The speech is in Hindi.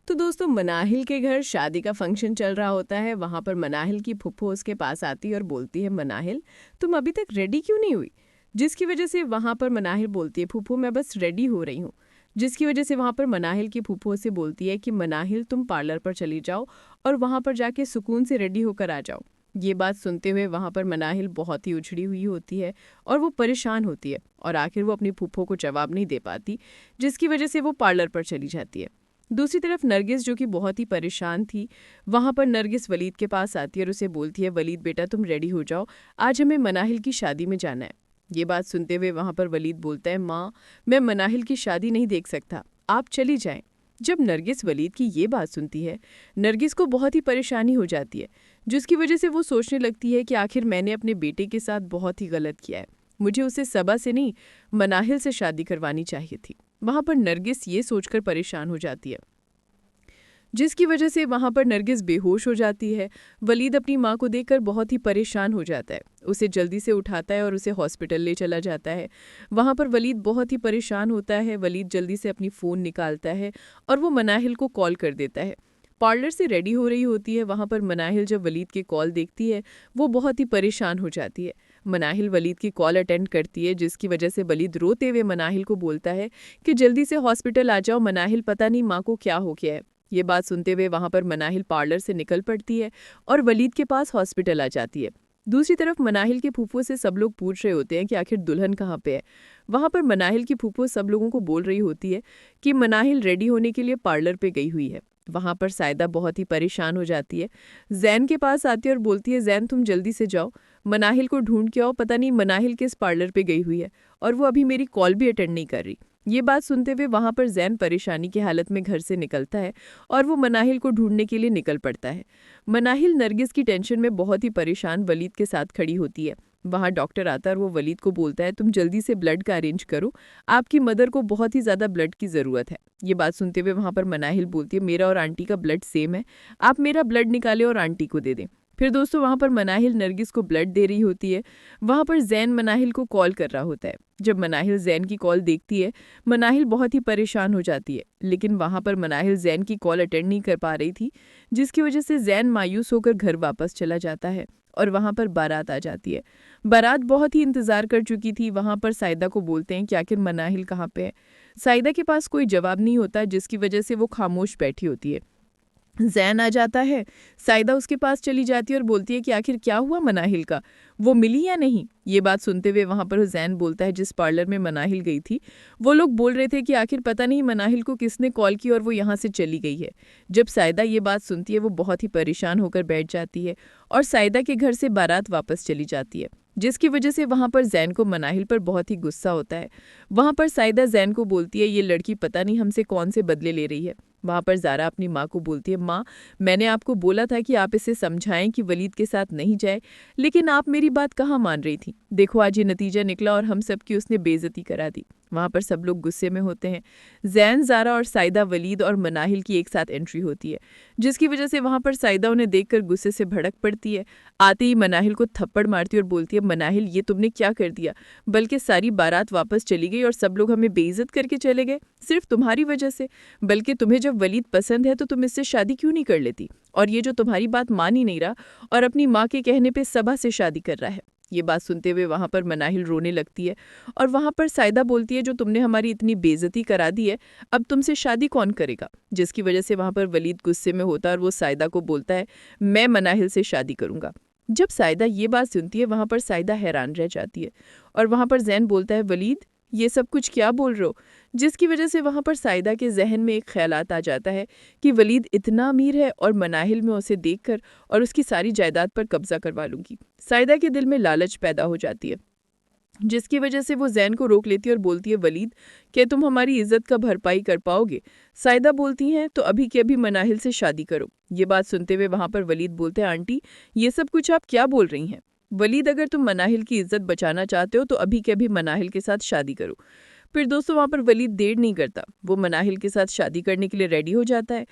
तो दोस्तों मनाहिल के घर शादी का फंक्शन चल रहा होता है। वहां पर मनाहिल की फुफ्फो उसके पास आती है और बोलती है, मनाहिल तुम अभी तक रेडी क्यों नहीं हुई। जिसकी वजह से वहां पर मनाहिल बोलती है, फुफ्फो मैं बस रेडी हो रही हूँ। जिसकी वजह से वहां पर मनाहिल की फुफ्फो से बोलती है कि मनाहिल तुम पार्लर पर चली जाओ और वहां पर जाके सुकून से रेडी होकर आ जाओ। ये बात सुनते हुए वहां पर मनाहिल बहुत ही उछड़ी हुई होती है और वो परेशान होती है और आखिर वो अपनी फुफ्फो को जवाब नहीं दे पाती, जिसकी वजह से वो पार्लर पर चली जाती है। दूसरी तरफ नरगिस जो कि बहुत ही परेशान थी, वहां पर नरगिस वलीद के पास आती है और उसे बोलती है, वलीद बेटा तुम रेडी हो जाओ, आज हमें मनाहिल की शादी में जाना है। ये बात सुनते हुए वहां पर वलीद बोलता है, माँ मैं मनाहिल की शादी नहीं देख सकता, आप चली जाएं। जब नरगिस वलीद की ये बात सुनती है, नरगिस को बहुत ही परेशानी हो जाती है, जिसकी वजह से वो सोचने लगती है कि आखिर मैंने अपने बेटे के साथ बहुत ही गलत किया है। मुझे उसे सबा से नहीं, मनाहिल से शादी करवानी चाहिए थी। वहां पर नरगिस ये सोचकर परेशान हो जाती है, जिसकी वजह से वहां पर नरगिस बेहोश हो जाती है। वलीद अपनी माँ को देखकर बहुत ही परेशान हो जाता है, उसे जल्दी से उठाता है और उसे हॉस्पिटल ले चला जाता है। वहां पर वलीद बहुत ही परेशान होता है। वलीद जल्दी से अपनी फ़ोन निकालता है और वो मनाहिल को कॉल कर देता है। पार्लर से रेडी हो रही होती है। वहां पर मनाहिल जब वलीद के कॉल देखती है, वो बहुत ही परेशान हो जाती है। मनाहिल वलीद की कॉल अटेंड करती है, जिसकी वजह से वलीद रोते हुए मनाहिल को बोलता है कि जल्दी से हॉस्पिटल आ जाओ, मनाहिल पता नहीं माँ को क्या हो गया है। ये बात सुनते हुए वहां पर मनाहिल पार्लर से निकल पड़ती है और वलीद के पास हॉस्पिटल आ जाती है। दूसरी तरफ मनाहिल के फूफो से सब लोग पूछ रहे होते हैं कि आखिर दुल्हन कहाँ पे है। वहां पर मनाहिल की फूफो सब लोगों को बोल रही होती है कि मनाहिल रेडी होने के लिए पार्लर पे गई हुई है। वहां पर सायदा बहुत ही परेशान हो जाती है, जैन के पास आती है और बोलती है, जैन तुम जल्दी से जाओ, मनाहिल को ढूंढ के आओ, पता नहीं मनाहिल किस पार्लर पे गई हुई है और वो अभी मेरी कॉल भी अटेंड नहीं कर रही। ये बात सुनते हुए वहां पर जैन परेशानी की हालत में घर से निकलता है और वो मनाहिल को ढूंढने के लिए निकल पड़ता है। मनाहिल नरगिस की टेंशन में बहुत ही परेशान वलीद के साथ खड़ी होती है। वहां डॉक्टर आता है और वो वलीद को बोलता है, तुम जल्दी से ब्लड का अरेंज करो, आपकी मदर को बहुत ही ज़्यादा ब्लड की ज़रूरत है। ये बात सुनते हुए वहां पर मनाहिल बोलती है, मेरा और आंटी का ब्लड सेम है, आप मेरा ब्लड निकालें और आंटी को दे दें। फिर दोस्तों वहां पर मनाहिल नरगिस को ब्लड दे रही होती है। वहां पर जैन मनाहिल को कॉल कर रहा होता है। जब मनाहिल जैन की कॉल देखती है, मनाहिल बहुत ही परेशान हो जाती है, लेकिन वहां पर मनाहिल जैन की कॉल अटेंड नहीं कर पा रही थी, जिसकी वजह से जैन मायूस होकर घर वापस चला जाता है और वहां पर बारात आ जाती है। बारात बहुत ही इंतजार कर चुकी थी। वहां पर सायदा को बोलते हैं कि आखिर मनाहिल कहाँ पे है। सायदा के पास कोई जवाब नहीं होता, जिसकी वजह से वो खामोश बैठी होती है। जैन आ जाता है, सायदा उसके पास चली जाती है और बोलती है कि आखिर क्या हुआ मनाहिल का, वो मिली या नहीं। ये बात सुनते हुए वहां पर जैन बोलता है, जिस पार्लर में मनाहिल गई थी, वो लोग बोल रहे थे कि आखिर पता नहीं मनाहिल को किसने कॉल की और वो यहाँ से चली गई है। जब सायदा ये बात सुनती है, वो बहुत ही परेशान होकर बैठ जाती है और सायदा के घर से बारात वापस चली जाती है, जिसकी वजह से वहां पर जैन को मनाहिल पर बहुत ही गुस्सा होता है। वहां पर सायदा जैन को बोलती है, ये लड़की पता नहीं हमसे कौन से बदले ले रही है। वहां पर ज़ारा अपनी माँ को बोलती है, माँ मैंने आपको बोला था कि आप इसे समझाएं कि वलीद के साथ नहीं जाए, लेकिन आप मेरी बात कहाँ मान रही थी। देखो आज ये नतीजा निकला और हम सब की उसने बेइज्जती करा दी। वहां पर सब लोग गुस्से में होते हैं। जैन, ज़ारा और सायदा, वलीद और मनाहिल की एक साथ एंट्री होती है, जिसकी वजह से वहां पर सायदा उन्हें देखकर गुस्से से भड़क पड़ती है। आते ही मनाहिल को थप्पड़ मारती है और बोलती है, मनाहिल ये तुमने क्या कर दिया, बल्कि सारी बारात वापस चली गई और सब लोग हमें बेइज्जत करके चले गए सिर्फ तुम्हारी वजह से। बल्कि तुम्हें जब वलीद पसंद है तो तुम इससे शादी क्यों नहीं कर लेती, और ये जो तुम्हारी बात मान ही नहीं रहा और अपनी माँ के कहने पे सबा से शादी कर रहा है। ये बात सुनते हुए वहां पर मनाहिल रोने लगती है और वहां पर सायदा बोलती है, जो तुमने हमारी इतनी बेइज्जती करा दी है, अब तुमसे शादी कौन करेगा। जिसकी वजह से वहां पर वलीद गुस्से में होता है और वो सायदा को बोलता है, मैं मनाहिल से शादी करूंगा। जब सायदा ये बात सुनती है, वहां पर सायदा हैरान रह जाती है और वहां पर जैन बोलता है, वलीद ये सब कुछ क्या बोल रहे हो। जिसकी वजह से वहां पर सायदा के जहन में एक ख्यालात आ जाता है कि वलीद इतना अमीर है और मनाहिल में उसे देखकर और उसकी सारी जायदाद पर कब्जा करवा लूंगी। सायदा के दिल में लालच पैदा हो जाती है, जिसकी वजह से वो जैन को रोक लेती है और बोलती है, वलीद क्या तुम हमारी इज्जत का भरपाई कर पाओगे। सायदा बोलती हैं, तो अभी के अभी मनाहिल से शादी करो। ये बात सुनते हुए वहां पर वलीद बोलते हैं, आंटी ये सब कुछ आप क्या बोल रही हैं। वलीद अगर तुम मनाहिल की इज्जत बचाना चाहते हो तो अभी के अभी मनाहिल के साथ शादी करो। फिर दोस्तों वहां पर वलीद देर नहीं करता, वो मनाहिल के साथ शादी करने के लिए रेडी हो जाता है।